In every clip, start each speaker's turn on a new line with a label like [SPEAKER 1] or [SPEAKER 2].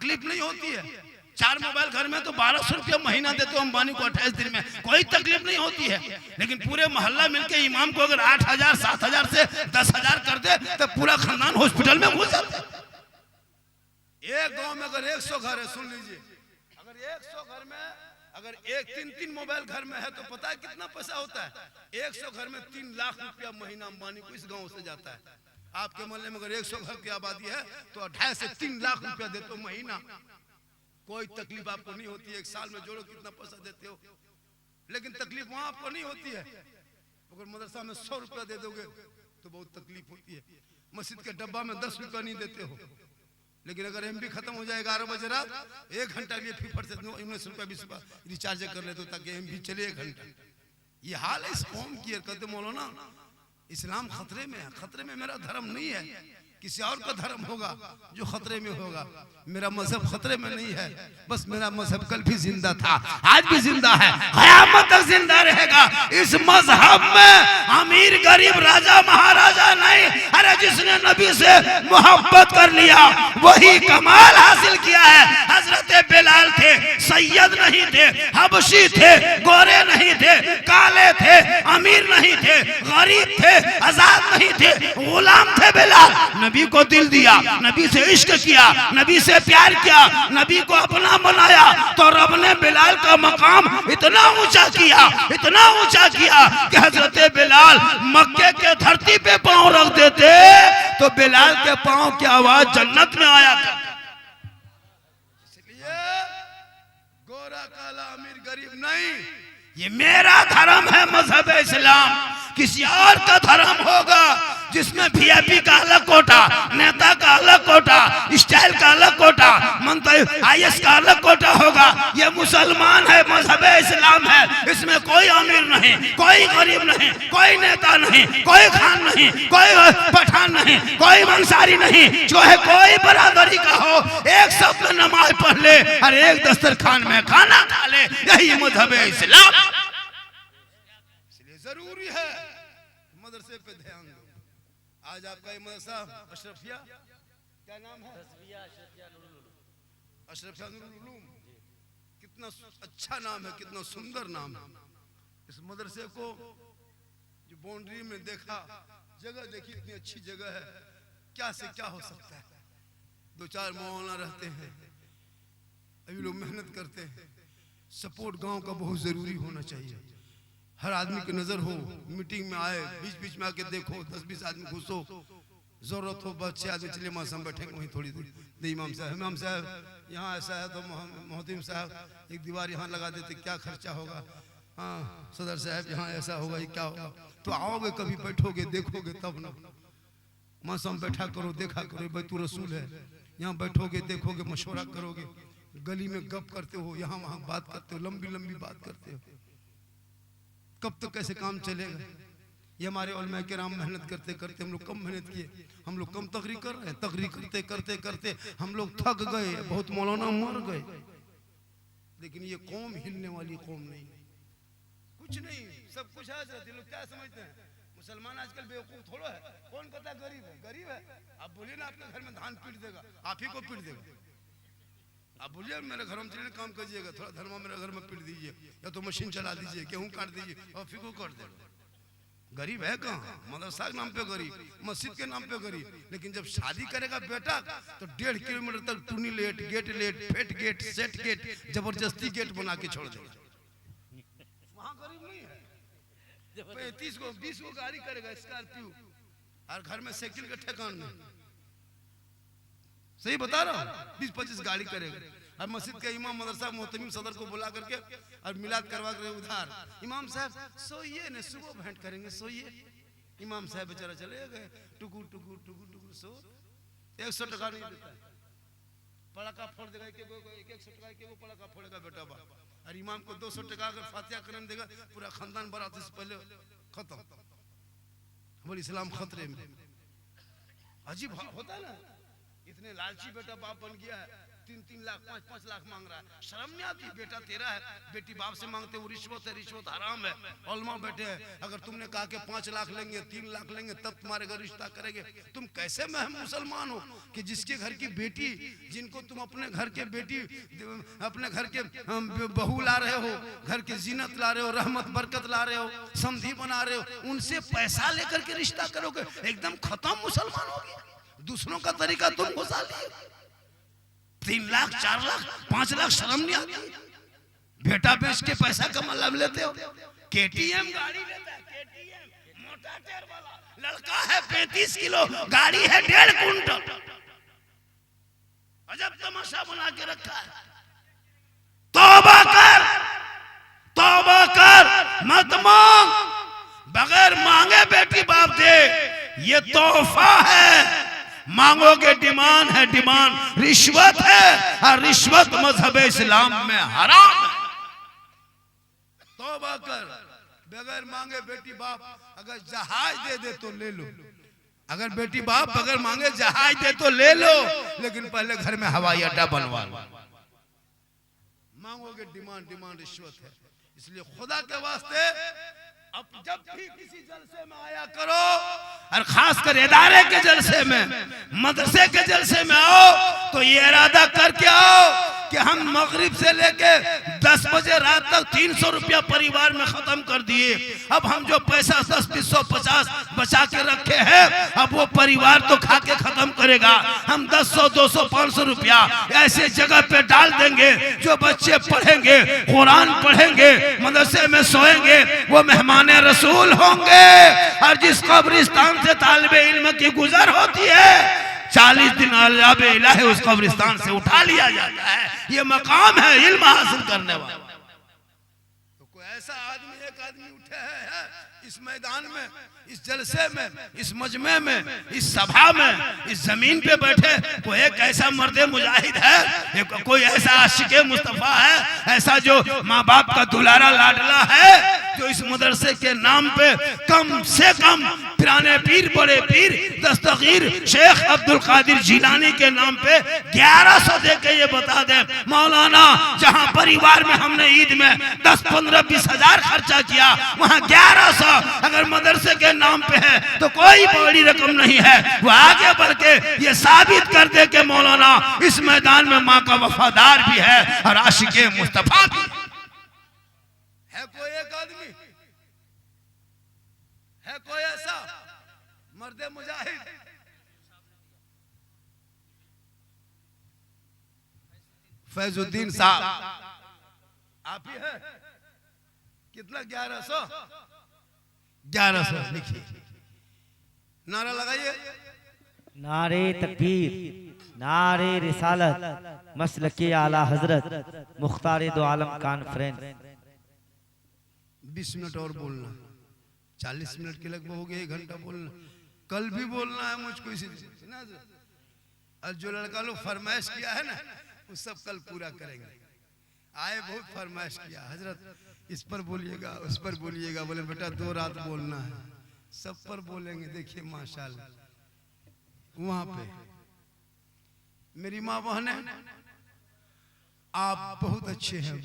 [SPEAKER 1] तकलीफ नहीं होती है। 4 मोबाइल घर में तो 1200 रुपया महीना देते हो अंबानी को 28 दिन में, कोई तकलीफ नहीं होती है। लेकिन पूरे मोहल्ला मिलके इमाम को अगर 8000 7000 से 10000 कर दे तो पूरा खानदान हॉस्पिटल में घुस जाता है। एक गांव में अगर 100 घर है, सुन लीजिए, अगर 100 घर में अगर 3 मोबाइल घर में है तो पता है कितना पैसा होता है? 100 घर में 3 लाख रुपया महीना अंबानी को इस गांव से जाता है। आपके मोहल्ले में अगर 100 घर की आबादी है तो 2.5 से 3 लाख रुपया देते हो महीना, कोई तकलीफ आपको नहीं होती है। एक साल में जोड़ो कितना पैसा देते हो, लेकिन तकलीफ वहां आपको नहीं होती है। अगर मदरसा में 100 रुपया दे दोगे तो बहुत तकलीफ होती है। मस्जिद के डब्बा में 10 रुपया नहीं देते हो, लेकिन अगर एमबी खत्म हो जाए 11 बजे रात, 1 घंटा के लिए फीफड़ से 19 रुपया 20 रुपया रिचार्ज कर ले दो ताकि एमबी चले 1 घंटा। ये हाल है इस कौम की। कहते मौलाना इस्लाम खतरे में है। खतरे में मेरा धर्म नहीं है, किसी और का धर्म होगा जो खतरे में होगा। मेरा मजहब खतरे में नहीं है। बस मेरा मजहब कल भी जिंदा था, आज भी जिंदा है, क़यामत तक जिंदा रहेगा। इस मजहब में अमीर गरीब राजा महाराजा नहीं, अरे जिसने नबी से मोहब्बत कर लिया वही कमाल हासिल किया है। हजरत बिलाल थे, सैयद नहीं थे, हबशी थे, गोरे नहीं थे, काले थे, अमीर नहीं थे, गरीब थे, आजाद नहीं थे, गुलाम थे। बिलाल नबी को दिल दिया, नबी से इश्क किया, नबी से प्यार किया, नबी को अपना बनाया, तो रब ने बिलाल का मकाम इतना ऊंचा किया, इतना ऊंचा किया कि हजरत बिलाल मक्के के धरती पे पांव रख देते तो बिलाल के पांव की आवाज जन्नत में आया करती। इसलिए गोरा काला अमीर गरीब नहीं, ये मेरा धर्म है, मजहब इस्लाम। किसी और का धर्म होगा जिसमें वीआईपी का अलग कोटा, नेता का अलग कोटा, स्टाइल का अलग कोटा, मंत्री आईएएस का अलग कोटा होगा। ये मुसलमान है, मजहब इस्लाम है, इसमें कोई अमीर नहीं, कोई गरीब नहीं, कोई नेता नहीं, कोई खान नहीं, कोई पठान नहीं, कोई अंसारी नहीं, चाहे कोई बरादरी का हो, एक सब में नमाज पढ़ ले और एक दस्तरखान में खाना खा ले, यही मजहब इस्लाम। इसलिए जरूरी है मदरसे पे ध्यान दो। आज आपका ये मदरसा अशरफिया, क्या नाम है? अशरफिया नूरुल उलूम, कितना अच्छा नाम है, कितना सुंदर नाम है। इस मदरसे को जो बाउंड्री में देखा, जगह देखी, इतनी अच्छी जगह है, क्या से क्या हो सकता है। 2-4 मौलाना रहते हैं, अभी लोग मेहनत करते हैं। सपोर्ट गांव का बहुत जरूरी होना चाहिए। हर आदमी की नजर हो, मीटिंग में आए, बीच बीच में आके देखो, 10-20 आदमी घुसो, जरूरत हो बस 6 आदमी चले मौसम बैठेंगे वहीं थोड़ी देर। इमाम साहब यहाँ ऐसा है तो मोहतिम साहब एक दीवार यहाँ लगा देते, क्या खर्चा होगा? हाँ सदर साहब यहाँ ऐसा होगा, ये क्या होगा? तो आओगे कभी, बैठोगे, देखोगे तब ना। मौसम बैठा करो, देखा करो, बैतु रसूल है, यहाँ बैठोगे, देखोगे, मशवरा करोगे, गली में गप करते हो, यहाँ वहाँ बात करते हो, लंबी लंबी बात करते हो, कब तक कैसे काम चलेगा? ये हमारे उलमा किराम मेहनत करते करते, हम लोग कम मेहनत किए, हम लोग कम तकरीर कर रहे हैं, तकरीर करते करते करते हम लोग थक गए, बहुत मौलाना मर गए। लेकिन ये कौम हिलने वाली कौम नहीं, कुछ नहीं, सब कुछ है। लोग क्या समझते हैं मुसलमान आजकल बेवकूफ थोड़ा है, कौन कहता है गरीब है? गरीब है, आप बोलिए ना आपके घर में धान पीट देगा, आप ही को पीट देगा। आप बोलिए मेरे घर में चलिए काम करिएगा, थोड़ा धर्मा मेरे घर में पीट दीजिए, या तो मशीन चला दीजिए, गेहूं काट दीजिए और फिर को काट देगा। गरीब है कहाँ? मदरसा के नाम पे गरीब, मस्जिद के नाम पे गरीब। लेकिन जब शादी करेगा बेटा तो 1.5 किलोमीटर तक टूनी लेट, गेट लेट, फेट गेट, सेट गेट, जबरदस्ती गेट बना के छोड़ देगा। वहां गरीब नहीं है। 35 को 20 को गाड़ी करेगा स्कॉर्पियो, और घर में साइकिल के ठेकान में, सही बता रहा हूँ, 20-25 गाड़ी करेगा। और मस्जिद के इमाम मदरसा मोहतमिम सदर को बुला करके और मिलाद करवा कर उधार, इमाम साहब सोइए न, सुबह भेंट करेंगे, सोइए। इमाम साहब बेचारा चले गए, टुकुर टुकुर टुकुर टुकुर सो। 100 टका नहीं देता, पड़ाका फोड़ देगा, 100 टका के वो पड़ाका फोड़ेगा बेटा बा। और इमाम को 200 टका अगर फातिहा करने देगा, पूरा खानदान बारात से पहले खत्म। हमारे इस्लाम खतरे में। अजीब होता है ना, इतने लालची बेटा बाप बन गया है, 3-3 लाख 5-5 लाख मांग रहा है। शर्म नहीं आती? बेटा तेरा है, बेटी बाप से मांगते, वो रिश्वत है, रिश्वत हराम है। उलमा बैठे हैं, अगर तुमने कहा कि 5 लाख लेंगे 3 लाख लेंगे तब तुम्हारे घर रिश्ता करेंगे, तुम कैसे मुसलमान हो कि जिसके घर की बेटी, जिनको तुम अपने घर के बेटी, अपने घर के बहू ला रहे हो, घर की जीनत ला रहे हो, रहमत बरकत ला रहे हो, समधी बना रहे हो, उनसे पैसा लेकर के रिश्ता करोगे, एकदम खत्म मुसलमान हो गया। दूसरों का तरीका तुम घुसा लिए। 3 लाख 4 लाख 5 लाख शर्म नहीं आती? बेटा बेच के पैसा कमा लेते हो। केटीएम गाड़ी लेता है, केटीएम मोटा टायर वाला, लड़का है 35 किलो, गाड़ी है 1.5 कुंटल। अजब तमाशा बना के रखा है। तौबा कर, तौबा कर, मत मांग, बगैर मांगे बेटी बाप दे, ये तोहफा है। मांगोगे डिमांड है, डिमांड रिश्वत है, और रिश्वत मजहब इस्लाम में हराम है। तौबा कर, बगैर मांगे बेटी बाप अगर जहाज दे दे तो ले लो, अगर बेटी बाप बगैर मांगे जहाज दे तो ले लो, लेकिन पहले घर में हवाई अड्डा बनवा लो। मांगोगे डिमांड, डिमांड रिश्वत है। इसलिए खुदा के वास्ते अब जब भी किसी जलसे में आया करो, और खासकर इदारे के जलसे में, मदरसे के जलसे में आओ तो ये इरादा करके आओ कि हम मगरिब से लेके 10 बजे रात तक 300 रुपया परिवार में खत्म कर दिए। अब हम जो पैसा 10, 20, 50 बचा के रखे हैं, अब वो परिवार तो खा के खत्म करेगा। हम 100, 200, 500 रुपया ऐसे जगह पे डाल देंगे, जो बच्चे पढ़ेंगे, कुरान पढ़ेंगे, मदरसे में सोएंगे, वो मेहमान रसूल होंगे। और जिस कब्रिस्तान से तालिबे इल्म की गुजर होती है, 40 दिन अज़ाब इलाही उस कब्रिस्तान से उठा लिया जाता है। ये मकाम है इल्म हासिल करने वाला। तो कोई ऐसा आदमी, एक आदमी उठे है इस मैदान में, इस जलसे में, इस मजमे में, इस सभा में, इस जमीन पे बैठे, कोई एक ऐसा मर्दे मुजाहिद है, कोई ऐसा आशिके मुस्तफा है, ऐसा जो माँ बाप का दुलारा लाडला है, जो इस मदरसे के नाम पे कम से कम पुराने पीर, बड़े पीर दस्तगीर शेख अब्दुल कादिर जिलानी के नाम पे 1100 दे के ये बता दे, मौलाना जहां परिवार में हमने ईद में 10, 15, 20 हजार खर्चा किया, वहां 1100 अगर मदरसे के नाम पे है तो कोई बड़ी रकम नहीं है। वो आगे बढ़ के ये साबित कर दे कि मौलाना इस मैदान में माँ का वफादार भी है और आशिके मुस्तफा भी है। कोई एक आदमी है, कोई ऐसा मर्दे मुजाहिद? फैजुद्दीन साहब आप ही है? कितना? 1100 लिखिए, नारा लगाइए।
[SPEAKER 2] नारे तकबीर, नारे रिसालत, मसलके आला हजरत, मुख्तार दो आलम कॉन्फ्रेंस।
[SPEAKER 1] 20 मिनट और बोलना, 40 मिनट के लगभग हो गए, 1 घंटा बोलना। कल भी बोलना है मुझको इसी ना, और जो लड़का लोग फरमाइश किया है ना, वो सब कल पूरा करेंगे। आए बहुत फरमाइश किया, हजरत इस पर बोलिएगा, उस पर बोलिएगा। बोले बेटा 2 रात बोलना है, सब पर बोलेंगे। देखिए माशाल्लाह, वहां पे मेरी माँ बहने, आप बहुत अच्छे हैं।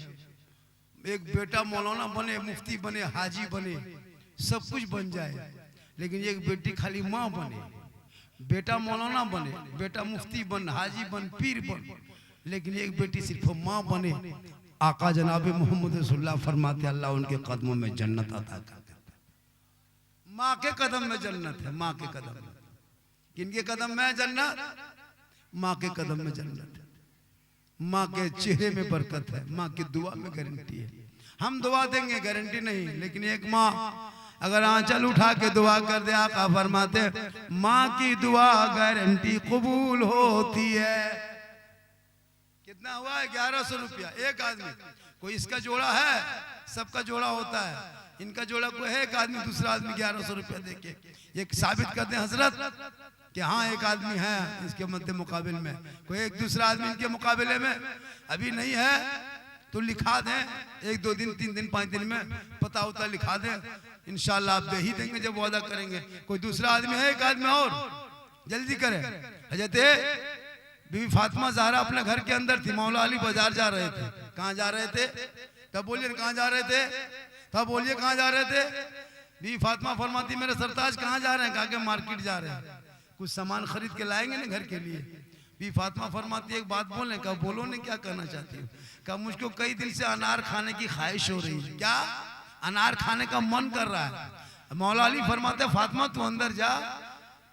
[SPEAKER 1] एक बेटा मौलाना बने, मुफ्ती बने, हाजी बने, सब कुछ बन जाए, लेकिन एक बेटी खाली माँ बने। बेटा मौलाना बने, बेटा मुफ्ती बन, हाजी बन, पीर बन, लेकिन एक बेटी सिर्फ माँ बने। आका जनाब मोहम्मद रसूलुल्लाह फरमाते अल्लाह उनके कदमों में जन्नत अता करता है। माँ के कदम में जन्नत है, माँ के कदम में। किनके कदम में जन्नत? माँ के कदम में जन्नत है। माँ के चेहरे में बरकत है, माँ की दुआ में गारंटी है। हम दुआ देंगे गारंटी नहीं, लेकिन एक माँ अगर आंचल उठा के दुआ कर दे, आका फरमाते माँ की दुआ गारंटी कबूल होती है। कितना हुआ है? 1100 रुपया एक आदमी। कोई इसका जोड़ा है? सबका जोड़ा होता है। इनका जोड़ा कोई है, एक आदमी दूसरा आदमी 1100 रुपया देके एक साबित कर दे हजरत कि हाँ एक आदमी है इसके मध्य मुकाबिल में, कोई एक दूसरा आदमी इनके मुकाबले में अभी नहीं है तो लिखा दें। 1, 2 दिन, 3 दिन, 5 दिन में पता होता लिखा दें, इंशाल्लाह आप दे ही देंगे जब वादा करेंगे। कोई दूसरा आदमी है? एक आदमी और जल्दी करें। हजरत बीवी फातिमा ज़हरा अपने घर के अंदर थी, मौला अली बाजार जा रहे थे। कहाँ जा रहे थे? तब बोलिए कहाँ जा रहे थे? तब बोलिए कहाँ जा रहे थे? बीवी फातिमा फरमाती मेरे सरताज कहाँ जा रहे हैं? कहा कि मार्केट जा रहे हैं, कुछ सामान खरीद के लाएंगे ना घर के लिए। बीवी फातिमा फरमाती एक बात बोलें? कहा बोलो ने, क्या कहना चाहती हो? कहा मुझको कई दिन से अनार खाने की ख्वाहिश हो रही है। क्या? अनार खाने का मन कर रहा है। मौला अली फरमाते फातिमा तू अंदर जा,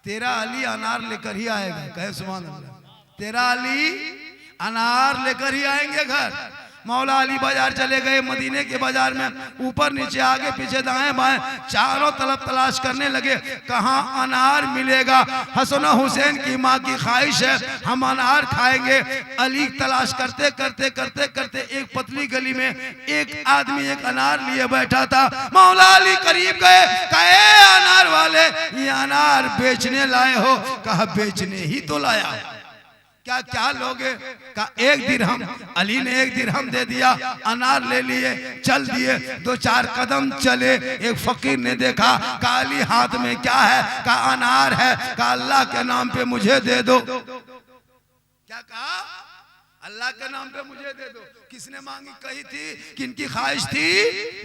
[SPEAKER 1] तेरा अली अनार लेकर ही आएगा। कहे सुभान अल्लाह, तेरा अली अनार लेकर ही आएंगे घर। मौला अली बाजार चले गए, मदीने के बाजार में ऊपर नीचे आगे पीछे दाएं बाएं चारों तरफ तलाश करने लगे, कहाँ अनार मिलेगा। हसन हुसैन की माँ की ख्वाहिश है हम अनार खाएंगे। अली तलाश करते करते करते करते एक पतली गली में एक आदमी एक अनार लिए बैठा था। मौला अली करीब गए, कहे अनार वाले ये अनार बेचने लाए हो? कहा बेचने ही तो लाया। क्या क्या लोगे? का एक दिरहम। अली ने एक दिरहम दे दिया, अनार ले लिए, चल दिए। 2-4 कदम चले, एक फकीर ने देखा, का अली हाथ में क्या है? का अनार है। का अल्लाह के नाम पे मुझे दे दो। क्या कहा? अल्लाह के नाम पे मुझे दे दो। किसने मांगी? कही थी कि इनकी ख्वाहिश थी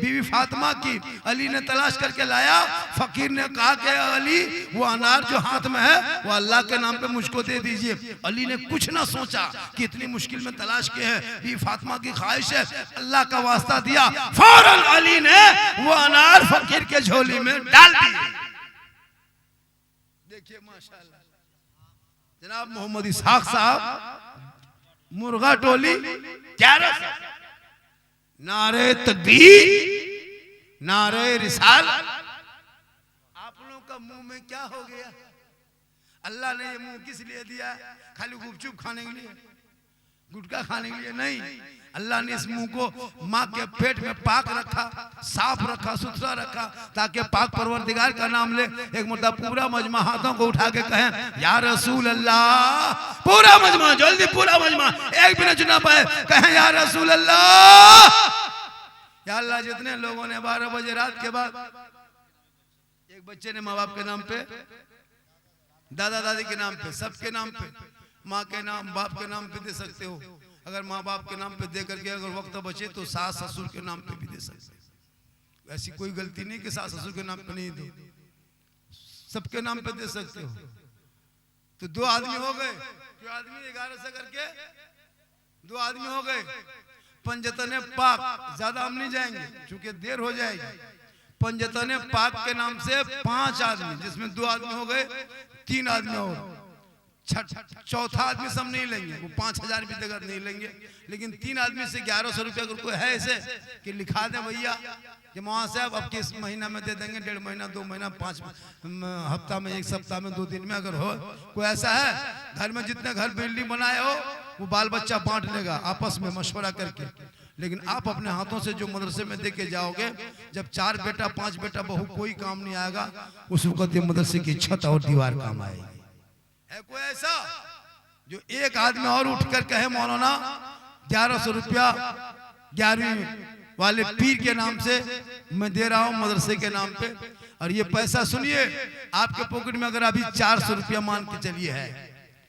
[SPEAKER 1] बीवी फातिमा की। अली ने तलाश करके लाया। फकीर ने कहा कि अली वो अनार जो हाथ में है वो अल्लाह के नाम पे मुझको दे दीजिए। अली ने कुछ ना सोचा कि इतनी मुश्किल में तलाश किए हैं, बीवी फातिमा की ख्वाहिश है, अल्लाह का वास्ता दिया। फौरन अली ने वो अनार फकीर के झोली में डाल दिया। देखिए माशाल्लाह, जनाब मोहम्मद इसहाक साहब मुर्गा टोली 11 नारे तकबीर, नारे रिसाल। आप लोगों का मुंह में क्या हो गया? अल्लाह ने ये मुंह किस लिए दिया? खाली गुपचुप खाने के लिए, गुटखा खाने के लिए नहीं। अल्लाह ने इस मुंह को माँ के पेट में पाक रखा, साफ रखा, सुथरा रखा, ताकि पाक परवरदिगार का नाम ले। एक मुद्दा पूरा मजमा हाथों को उठा के कहें या रसूल अल्लाह। पूरा मजमा, जल्दी पूरा मजमा, एक भी न चुना पाए, कहें या रसूल अल्लाह। या अल्लाह, जितने लोगों ने 12 बजे रात के बाद एक बच्चे ने माँ बाप के नाम पे, दादा दादी के नाम पे, सबके नाम पे, माँ के नाम बाप के नाम पे दे सकते हो। अगर माँ बाप के नाम पे दे करके अगर वक्त बचे तो सास ससुर के नाम पे भी दे सकते हो। ऐसी कोई गलती नहीं कि सास ससुर के नाम पे नहीं दो, सबके नाम पे दे सकते हो। तो 2 आदमी हो गए, जो आदमी 11 से करके 2 आदमी हो गए। पंजतने पाक, ज्यादा हम नहीं जाएंगे क्योंकि देर हो जाएगी। पंजतने पाक के नाम से 5 आदमी, जिसमें 2 आदमी हो गए, 3 आदमी हो गए। चौथा आदमी सब नहीं लेंगे, वो 5000 भी देगा नहीं लेंगे, लेकिन 3 आदमी से 1100 रुपया अगर कोई है ऐसे कि लिखा दे भैया कि मौलाना साहब अब किस महीना में दे देंगे, 1.5 महीना 2 महीना 5 हफ्ता में, 1 सप्ताह में, 2 दिन में, अगर हो कोई ऐसा है घर में, जितने घर बिल्डिंग बनाए हो वो बाल बच्चा बांट लेगा आपस में मशवरा करके। लेकिन आप अपने हाथों से जो मदरसे में दे के जाओगे, जब 4 बेटा 5 बेटा बहू कोई काम नहीं आएगा, उस वक्त ये मदरसे की छत और दीवार काम आएगी। है कोई ऐसा जो एक आदमी और उठकर कहे मौलाना 1100 रुपया 11वीं वाले पीर के नाम से मैं दे रहा हूं मदरसे के नाम पे, और ये पैसा सुनिए आपके पॉकेट में अगर अभी 400 रुपया मान के चलिए है,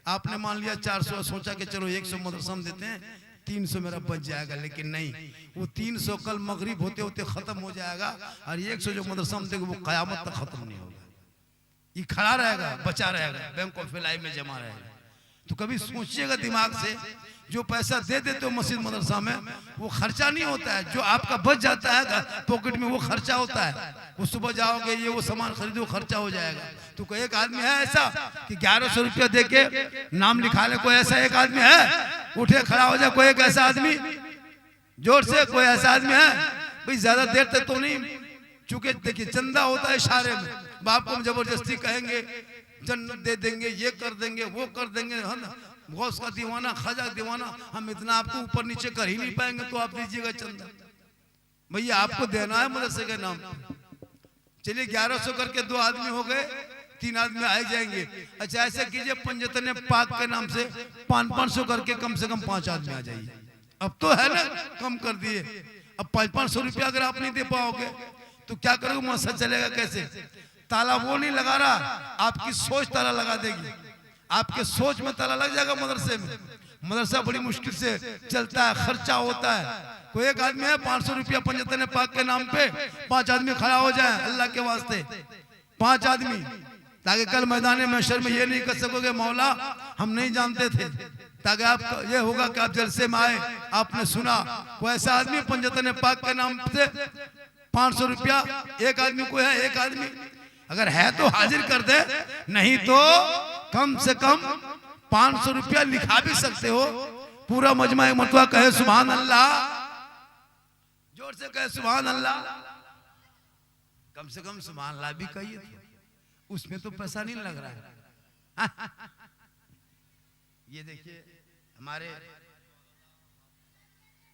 [SPEAKER 1] आपने मान लिया 400, सोचा कि चलो 100 मदरसा में देते हैं, 300 मेरा बच जाएगा। लेकिन नहीं, वो 300 कल मगरिब होते होते खत्म हो जाएगा, और 100 जो मदरसा में देगा वो कयामत तक खत्म नहीं होगा, ये खड़ा रहेगा, बचा रहेगा, बैंक ऑफ लाई में जमा रहेगा। तो कभी सोचिएगा दिमाग से, जो पैसा दे देते हो मस्जिद मदरसा में वो खर्चा नहीं होता है, जो आपका बच जाता है पॉकेट में वो खर्चा होता है। वो सुबह जाओगे ये वो सामान खरीदो, खर्चा हो जाएगा। तो कोई एक आदमी है ऐसा कि 1100 रुपया दे के नाम लिखा ले? कोई ऐसा एक आदमी है? उठे खड़ा हो जाए कोई एक ऐसा आदमी, जोर से कोई ऐसा आदमी है? भाई ज्यादा देर तक तो नहीं, चूंकि देखिए चंदा होता है इशारे में, बाप को हम जबरदस्ती कहेंगे जन्नत दे देंगे, ये कर देंगे, वो कर देंगे, है ना, गौस का दीवाना, खाजा दीवाना, हम इतना आपको ऊपर नीचे कर ही नहीं पाएंगे, तो आप दीजिएगा चंदा। भैया आपको देना है मदरसे के नाम। चलिए 1100 करके 2 आदमी हो गए, 3 आदमी आ जाएंगे। अच्छा ऐसा कीजिए पंजतने पाक के नाम से 500 करके कम से कम 5 आदमी आ जाइए। अब तो है ना, कम कर दिए। अब 500 रुपया अगर आप नहीं दे पाओगे तो क्या करोगे? मदरसा चलेगा कैसे? ताला वो नहीं लगा रहा, आपकी सोच ताला लगा देगी। आपके सोच में ताला लग जाएगा। मदरसे में, मदरसा बड़ी मुश्किल से चलता है, खर्चा होता है। कोई एक आदमी है 500 रुपया पंजतन पाक के नाम पे 5 आदमी खड़ा हो जाए अल्लाह के वास्ते, 5 आदमी, ताकि कल मैदान महशर में ये नहीं कर सकोगे मौला हम नहीं जानते थे। ताकि आप ये होगा कि आप जलसे में आए, आपने सुना कोई ऐसा आदमी पंजतन पाक के नाम से 500 रुपया एक आदमी को है, एक आदमी अगर है तो हाजिर कर दे, नहीं तो कम से कम 500 रुपया लिखा भी सकते हो। पूरा मजमा एक मरतबा कहे सुभान अल्लाह, जोर से कहे सुभान अल्लाह, कम से कम सुभान अल्लाह भी कहिए, उसमें तो पैसा नहीं लग रहा है। ये देखिए हमारे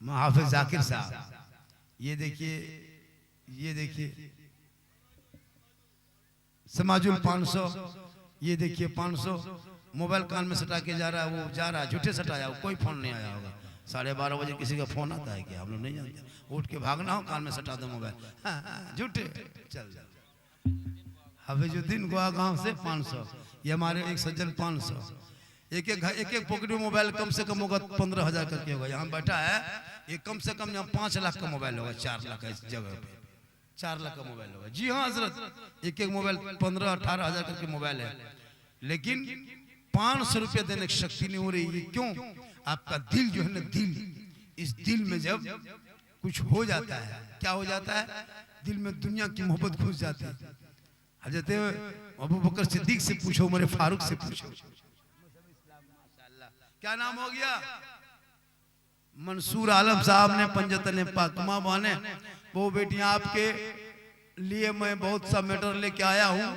[SPEAKER 1] हाफिज जाकिर साहब, ये देखिए समाजुल 500, ये देखिए 500 मोबाइल कान में सटा के जा रहा है, वो जा रहा है झूठे सटाया, कोई फोन नहीं आया होगा। 12:30 बजे किसी का फोन आता है क्या, हम लोग नहीं जानते। उठ के भागना हो, कान में सटा दो मोबाइल, झूठे चल जा। हफीजुद्दीन गोवा गांव से 500, ये हमारे एक सज्जन 500, एक पॉकेट में मोबाइल कम से कम होगा 15,000 करके होगा। यहाँ बैठा है ये कम से कम यहाँ 5 लाख का मोबाइल होगा, 4 लाख इस जगह पे 4 लाख का मोबाइल होगा। जी हाँ हजरत, एक मोबाइल 15-18 हजार करके मोबाइल है, लेकिन 500 रुपया देने की शक्ति नहीं हो रही है। क्यों? आपका दिल जो है ना, दिल, इस दिल में जब कुछ हो जाता है, क्या हो जाता है, दिल में दुनिया की मोहब्बत घुस जाती है। हजरत अबू बकर सिद्दीक से पूछो, उमर फारूक से पूछो, क्या नाम हो गया, मंसूर आलम साहब ने पंजतन पाक माँ बहने वो बेटियां आपके लिए मैं बहुत सा मैटर लेके आया हूँ।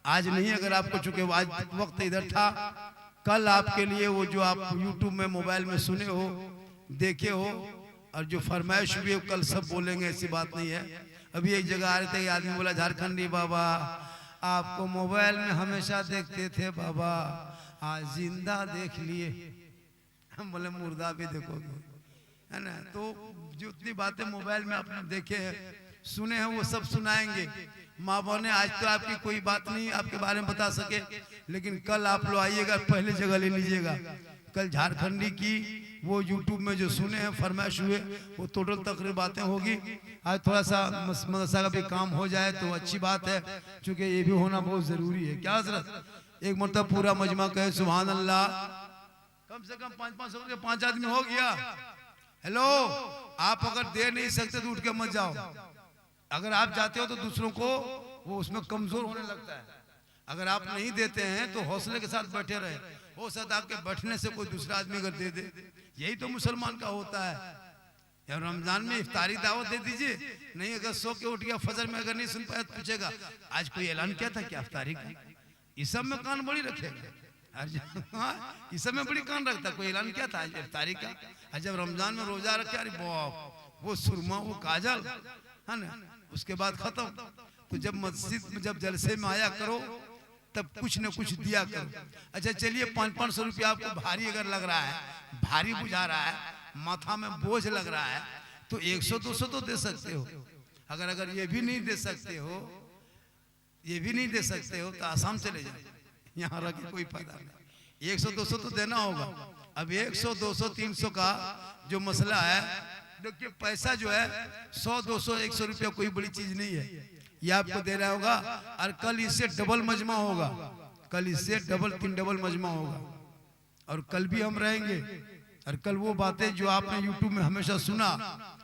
[SPEAKER 1] आज नहीं, अगर आपको चुके आज वक्त इधर था, कल आपके लिए वो जो आप YouTube में मोबाइल में सुने हो, देखे हो, और जो फरमाइश भी है कल सब बोलेंगे, ऐसी बात नहीं है। अभी एक जगह आ रहे थे, आदमी बोला झारखंडी बाबा आपको मोबाइल में हमेशा देखते थे बाबा, आज जिंदा देख लिए। हम बोले मुर्दा भी देखोगे, है ना। तो जितनी बातें मोबाइल में आपने देखे हैं, सुने हैं, वो सब सुनाएंगे। माँ बहने आज तो आपकी कोई बात नहीं आपके बारे में बता सके, लेकिन कल आप लोग आइएगा, पहले जगह ले लीजिएगा। कल झारखंडी की वो YouTube में जो सुने हैं, फरमाइश हुए, वो टोटल तकरीर बातें होगी। आज थोड़ा सा मदरसा का भी काम हो जाए तो अच्छी बात है, क्योंकि ये भी होना बहुत जरूरी है। क्या हजरत, एक मरतबा पूरा मजमा कहे सुभान अल्लाह, कम से कम 500 के 5 आदमी हो गया। हेलो, आप अगर दे नहीं सकते तो उठ के मत जाओ। अगर आप जाते हो तो दूसरों को वो उसमें कमजोर होने लगता है। अगर आप नहीं देते हैं तो हौसले के साथ बैठे रहे, हो सकता है आपके बैठने से कोई दूसरा आदमी अगर दे दे। यही तो मुसलमान का होता है। या रमजान में इफ्तारी दावत दे दीजिए, नहीं अगर सो के उठ गया फजर में अगर नहीं सुन पाया तो पूछेगा आज कोई ऐलान किया था क्या इफ्तारी का। इस सब में कान बड़ी रखेगा, इस सब में बड़ी कान रखता, कोई ऐलान किया था इफ्तारी का। जब रमजान में रोजा रखे, अरे बाप, वो सुरमा, वो काजल, है ना, उसके बाद खत्म। तो जब मस्जिद में जब जलसे में आया करो तब कुछ न कुछ दिया करो। अच्छा चलिए, 500 रुपया आपको भारी अगर लग रहा है, भारी बुझा रहा है, माथा में बोझ लग रहा है, तो 100-200 तो दे सकते हो। अगर ये भी नहीं दे सकते हो, ये भी नहीं दे सकते हो तो आसाम चले जाओ, यहाँ रह के कोई फायदा नहीं। 100-200 तो देना होगा। अब 100, 200, 300 का जो मसला है, देखिए पैसा जो है 100, 200, 100 रुपया कोई बड़ी चीज नहीं है, ये आपको दे रहा होगा। और कल इससे डबल मजमा होगा, कल इससे डबल मजमा होगा। और कल भी हम रहेंगे, और कल वो बातें जो आपने YouTube में हमेशा सुना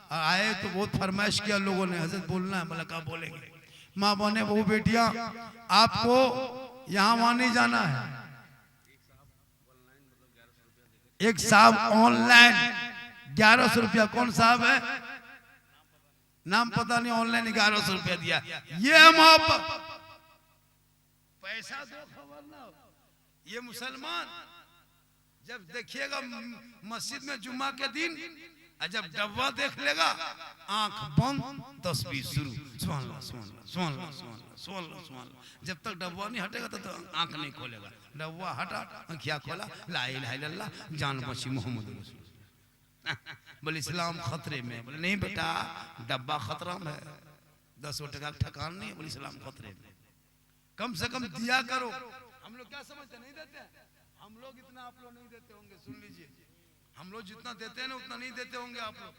[SPEAKER 1] और आए तो बहुत फरमाइश किया लोगों ने, हजरत बोलना है, मतलब क्या बोलेंगे। माँ बहने, वो बेटियां, आपको यहाँ वहां नहीं जाना है। एक साहब ऑनलाइन 1100 रुपया, कौन साहब है नाम पता नहीं, ऑनलाइन 1100 रुपया दिया। ये मोहब्बत, पैसा दो खबर ना हो। ये मुसलमान जब देखिएगा मस्जिद में जुम्मा के दिन, जब डब्बा देख लेगा, आंख बंद, तस्बीह शुरू, सुभान अल्लाह, सुभान अल्लाह, सुभान अल्लाह, सुभान अल्लाह, सुभान अल्लाह, सुभान अल्लाह। जब तक डब्बा नहीं हटेगा तब तक आंख नहीं खोलेगा। डब्बा हटा, आंखिया खोला, ला इलाहा इल्लल्लाह, जान बची मोहम्मद रसूल। बोले इस्लाम खतरे में। बोले नहीं बेटा, डब्बा खतरा में है, 10 टका ठकान नहीं है। बोले इस्लाम खतरे में। कम से कम दिया करो। हम लोग क्या समझते, नहीं देते, हम लोग इतना आप लोग नहीं देते होंगे, सुन लीजिए, हम लोग जितना देते हैं ना उतना नहीं देते होंगे आप लोग।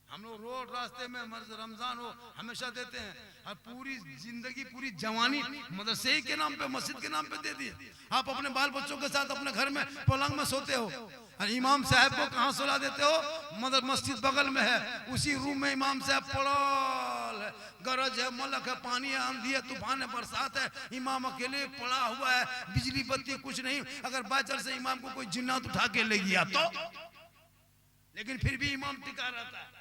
[SPEAKER 1] हम लोग रोड रास्ते में रमजान हो हमेशा देते हैं, और पूरी जिंदगी पूरी जवानी मदरसे के नाम पे मस्जिद के नाम पे दे दिए। आप अपने बाल बच्चों के साथ अपने घर में पलंग में सोते हो, और इमाम साहब को कहाँ सुला देते हो? मस्जिद बगल में है, उसी रूम में इमाम साहब पड़ल है, गरज है, मलक है, पानी है, आंधी है, तूफान है, बरसात है, इमाम अकेले पड़ा हुआ है, बिजली बत्ती कुछ नहीं। अगर बाचर से इमाम को कोई जिन्नात उठा के ले गया तो, लेकिन फिर भी इमाम टिका रहता है।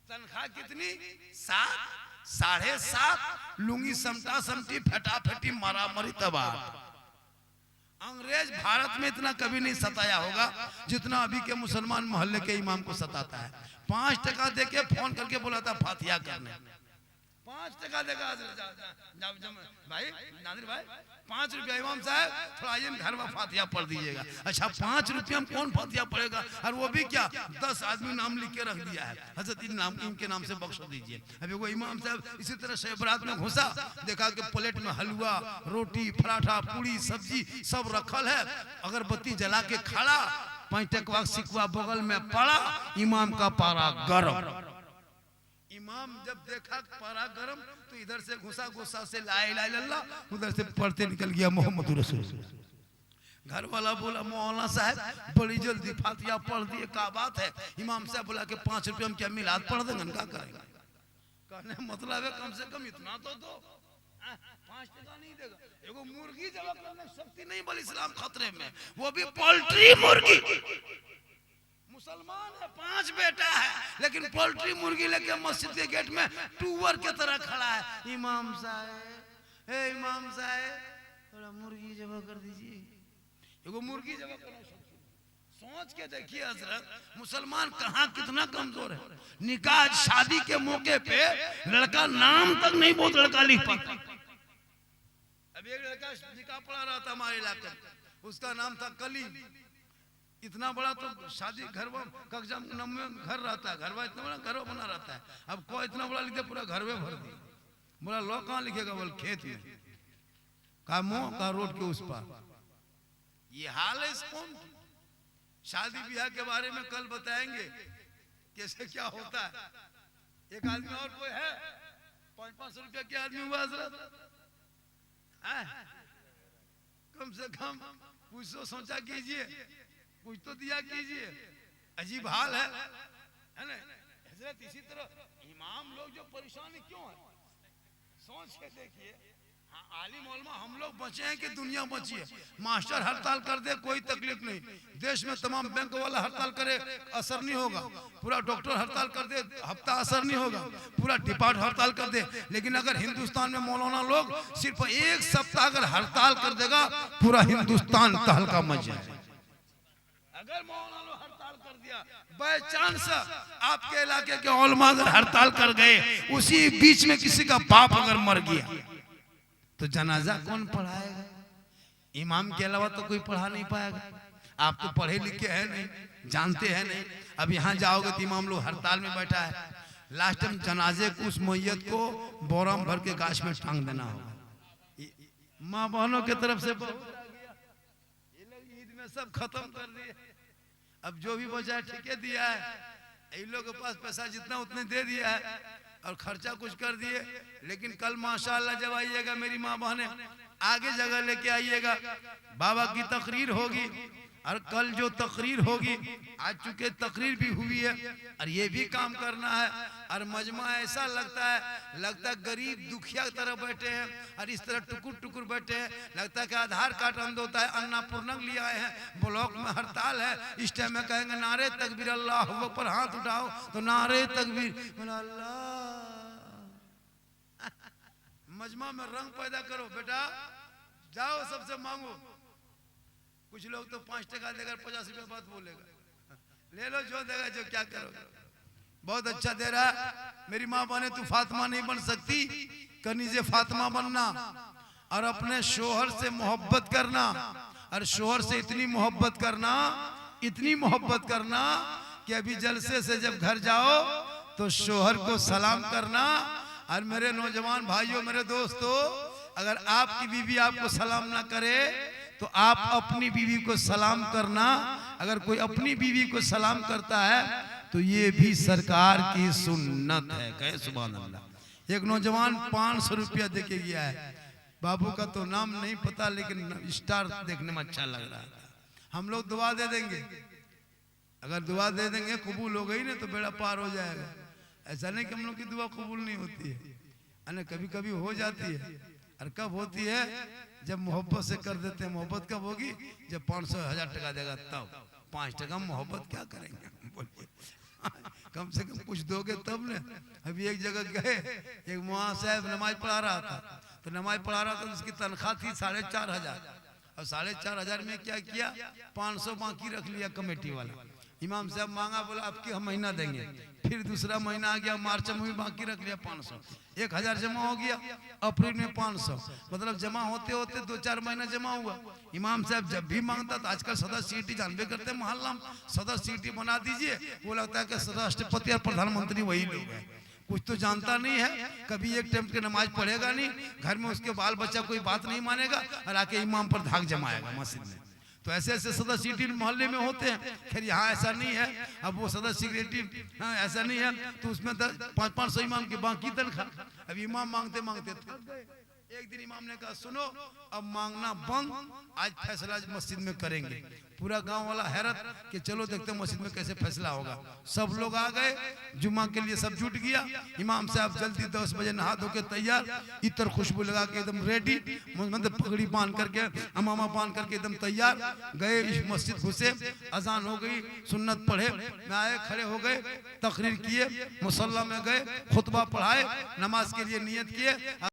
[SPEAKER 1] तनख्वाह कितनी? 7, 7.5, लुंगी समटा समटी, फटाफटी, मारा मरी, तबाह। अंग्रेज भारत में इतना कभी नहीं सताया होगा जितना अभी के मुसलमान मोहल्ले के इमाम को सताता है। 5 टका देके फोन करके बुलाता फातिहा करने, 5 टका देगा भाई नादिर भाई, 5 रुपया इमाम साहब थोड़ा आइए घर में फातिहा पढ़ दीजिएगा। अच्छा 5 रुपया में कौन फातिहा पढ़ेगा? और वो भी क्या, 10 आदमी नाम लिख के रख दिया है, हजरत इनके नाम से बख्श दीजिए। अभी वो इमाम साहब इसी तरह से बरात में घुसा, देखा कि प्लेट में हलवा, रोटी, पराठा, पूरी, सब्जी सब रखल है, अगरबत्ती जला के खड़ा, 5 टकवा सिकवा बगल में पड़ा, इमाम का पारा गरम। इमाम जब देखा पारा गरम तो इधर से घुसा, गुस्सा से ला इलाहा इल्लल्लाह, उधर से पढ़ते निकल गया मोहम्मद रसूल। घर वाला बोला मौलाना साहब बड़ी जल्दी फातिहा पढ़ दिए, क्या बात है? इमाम साहब बोला कि 5 रुपये में क्या मिलाद पढ़ देंगे, क्या करेंगे? कहने मतलब है कम से कम इतना तो दो, 5 टका नहीं देगा। एगो मुर्गी जमा करने शक्ति नहीं, बल इस्लाम खतरे में, वो भी पोल्ट्री मुर्गी। मुसलमान है, 5 बेटा है, लेकिन पोल्ट्री मुर्गी लेके मस्जिद के गेट में टूवर के तरह खड़ा है। इमाम साहब, हे इमाम साहब थोड़ा मुर्गी जमा कर दीजिए। एगो मुर्गी जमा करना, सोच के देखिए हजरत, मुसलमान कहाँ कितना कमजोर है। निकाह शादी के मौके पे लड़का नाम तक नहीं बहुत लड़का लिख पाता। अभी एक लड़का निकाह पढ़ा रहा था हमारे इलाके, उसका नाम था कलीम। इतना बड़ा तो शादी घर में कक्षा में घर रहता है, घर इतना बड़ा घर बना रहता है। अब कोई इतना बड़ा लिखे पूरा घर में भर दिया। बोला लोग कहाँ लिखेगा? बोल खेत में, का मुंह का रोड के उस पार। ये हाल है इस कौम की। शादी ब्याह के बारे में कल बताएंगे कैसे क्या होता है। एक आदमी और कोई है 500 रुपया के आदमी हुआ हजरत, कम से कम कुछ तो सोचा कीजिए, कुछ तो दिया कीजिए। अजीब हाल है ना हजरत। इसी तरह इमाम लोग जो परेशानी क्यों है, सोच के देखिए। हाँ, आलिम उलमा हम लोग बचे हैं कि दुनिया बची है। मास्टर हड़ताल कर दे कोई तकलीफ नहीं, देश में तमाम बैंक वाला हड़ताल करे असर नहीं होगा, पूरा डॉक्टर हड़ताल कर दे हफ्ता असर नहीं होगा, पूरा डिपार्टमेंट हड़ताल कर दे। लेकिन अगर हिंदुस्तान में मौलाना लोग सिर्फ 1 सप्ताह अगर हड़ताल कर देगा, पूरा हिंदुस्तान तहलका मच जाए। अगर मौलाना लोग हड़ताल कर दिया, बाय चांस आपके इलाके के उलमा अगर हड़ताल कर गए, उसी बीच में किसी का बाप अगर मर गया तो जनाजा कौन पढ़ाएगा? इमाम के अलावा तो कोई पढ़ा नहीं पाएगा। आप तो पढ़े लिखे हैं नहीं, जानते हैं नहीं। अब यहाँ जाओगे तो इमाम लोग हड़ताल में बैठा है, लास्ट में जनाजे को उस मैयत को बोरा में भर के गाछ में टांग देना होगा। माँ बहनों की तरफ से ईद में सब खत्म कर दिए। अब जो भी बचा ठेके दिया है, इन लोगों के पास पैसा जितना उतने दे दिया है और खर्चा कुछ कर दिए। लेकिन कल माशाअल्लाह जब आइएगा मेरी माँ बहने, आगे जगह लेके आइएगा, बाबा की तकरीर होगी। और कल जो तकरीर होगी, आज चुके तकरीर भी हुई है, और ये भी काम करना है। और मजमा ऐसा लगता है गरीब दुखिया की तरह बैठे हैं, और इस तरह टुकुर टुकुर बैठे हैं। लगता है कि आधार कार्ड अंध होता है, अन्नापूर्णक लिए आए हैं, ब्लॉक में हड़ताल है। इस टाइम में कहेंगे नारे तकबीर अल्लाह पर हाथ उठाओ, तो नारे तकबीर अल्लाह। मजमा में रंग पैदा करो बेटा, जाओ सबसे मांगो। कुछ लोग तो 5 टका देकर 50 रुपया बात बोलेगा, ले लो जो देगा, जो क्या करोगे। बहुत अच्छा दे रहा है। मेरी माँ बने तू फातिमा नहीं बन सकती, कनीज़े फातिमा बनना और अपने शोहर से मोहब्बत करना। और शोहर से इतनी मोहब्बत करना कि अभी जलसे से जब घर जाओ तो शोहर को सलाम करना। और मेरे नौजवान भाइयों, मेरे दोस्तों, अगर आपकी बीवी आपको सलाम ना करे तो आप अपनी बीवी को सलाम करना। अगर कोई अपनी बीवी को सलाम करता है तो ये भी सरकार की सुन्नत है। कहे सुभान अल्लाह। एक नौजवान 500 रुपया देके गया है, बाबू का तो नाम नहीं पता लेकिन स्टार देखने में अच्छा लग रहा था। हम लोग दुआ दे देंगे, अगर दुआ दे देंगे कबूल हो गई ना तो बेड़ा पार हो जाएगा। ऐसा नहीं कि हम लोग की दुआ कबूल नहीं होती है, अने कभी कभी हो जाती है। और कब होती है? जब मोहब्बत से कर देते हैं। मोहब्बत कब होगी? जब 500-1000 टका देगा तब। 5 टका मोहब्बत क्या करेंगे? बोलिए, कम से कम कुछ दोगे तब ना। अभी एक जगह गए, एक मौलाना साहब नमाज पढ़ा रहा था, तो नमाज पढ़ा रहा था तो उसकी तनख्वाह थी 4,500। और 4,500 में क्या किया? 500 बाकी रख लिया कमेटी वाला। इमाम साहब मांगा, बोला अब की हम महीना देंगे। फिर दूसरा महीना आ गया, मार्च में भी बाकी रख लिया 500। 1,000 जमा हो गया, अप्रैल में 500, मतलब जमा होते होते 2-4 महीना जमा हुआ। इमाम साहब जब भी मांगता था, आजकल सदस्य सीटी जानबे करते हैं, मोहल्ला में सदस्य सीटी बना दीजिए। वो लगता है कि राष्ट्रपति और प्रधानमंत्री वही लोग हैं, कुछ तो जानता नहीं है। कभी एक टाइम की नमाज पढ़ेगा नहीं, घर में उसके बाल बच्चा कोई बात नहीं मानेगा और आके इमाम पर धाक जमाएगा मस्जिद में। तो ऐसे ऐसे सदस्य सीटी मोहल्ले में होते हैं। खैर यहाँ ऐसा नहीं है। अब वो सदस्य सेक्रेटरी, हाँ ऐसा नहीं है, तो उसमें 500-500 इमाम की बाकी तनख्वाह। अब इमाम मांगते मांगते थक गए। एक दिन इमाम ने कहा, सुनो अब मांगना बंद, आज फैसला मस्जिद में करेंगे। पूरा गांव वाला हैरत कि चलो देखते हैं मस्जिद में कैसे फैसला होगा। सब लोग आ गए, जुम्मा के लिए सब जुट गया। इमाम साहब जल्दी 10 बजे नहा धो के तैयार, इतर खुशबू लगा के एकदम रेडी, मतलब पगड़ी बांध करके, अमामा बांध करके एकदम तैयार गए। इस मस्जिद घुसे, अजान हो गई, सुन्नत पढ़े, मैं आए, खड़े हो गए, तकरीर किए, मुसल्ला में गए, खुतबा पढ़ाए, नमाज के लिए नियत किए।